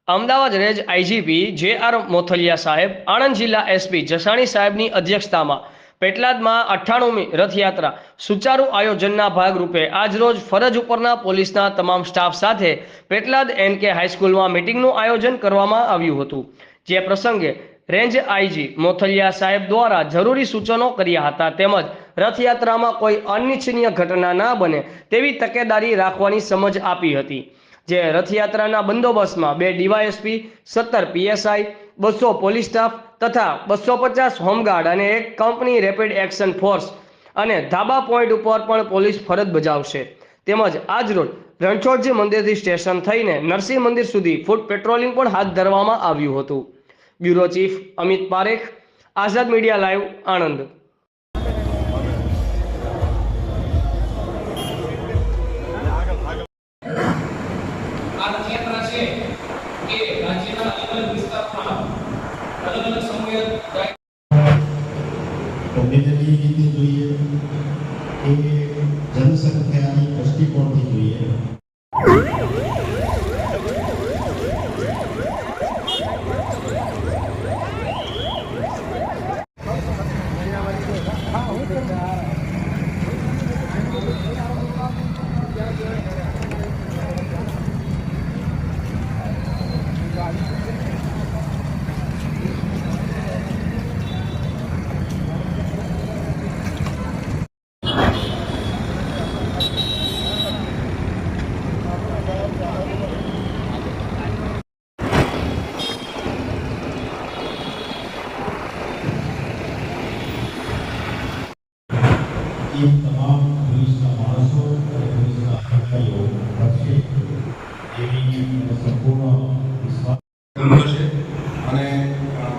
Ahmedabad range IGP J R. Mothaliya સાહેબ, આણંદ જિલ્લા SP Jasani સાહેબની અધ્યક્ષતામાં પેટલાદમાં 98મી રથયાત્રા સુચારુ આયોજનના ભાગરૂપે આજરોજ ફરજ ઉપરના પોલીસના તમામ સ્ટાફ સાથે પેટલાદ એનકે હાઈસ્કૂલમાં મિટિંગનું આયોજન કરવામાં આવ્યું હતું। જે પ્રસંગે રેન્જ આઈજી મોથલિયા સાહેબ દ્વારા જરૂરી સૂચનો કર્યા હતા તેમજ રથયાત્રામાં કોઈ અનિચ્છનીય ઘટના ના બને તેવી તકેદારી રાખવાની સમજ આપી હતી। જે રથયાત્રાના બંદોબસ્તમાં 2 ડીવાયએસપી, 17 પીએસઆઈ, 200 પોલીસ સ્ટાફ તથા 250 હોમગાર્ડ અને 1 કંપની રેપિડ એક્શન ફોર્સ અને ધાબા પોઈન્ટ ઉપર પણ પોલીસ ફરજ બજાવશે। તેમજ આજરોજ રણછોડજી મંદિરથી સ્ટેશન થઈને નરસિંહ મંદિર સુધી ફૂટ પેટ્રોલિંગ પણ હાથ ધરવામાં આવ્યું હતું। બ્યુરો ચીફ અમિત પારેખ, આઝાદ મીડિયા લાઈવ, આણંદ। આ રથયાત્રા છે એ રાજ્યના અલગ અલગ વિસ્તારમાં અલગ અલગ સમયે કોમ્યુનિટી રીતે જોઈએ કે જનસંખ્યાની દૃષ્ટિકોણથી જોઈએ। તમામ પોલીસના માણસો અને પોલીસના અધિકારીઓ કરશે એવી સંપૂર્ણ વિશ્વાસ છે। અને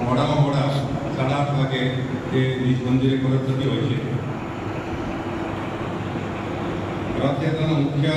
મોડામાં મોડા 8:30 વાગે એ નિજ મંદિરે પરત થતી હોય છે। રથયાત્રાનો મુખ્ય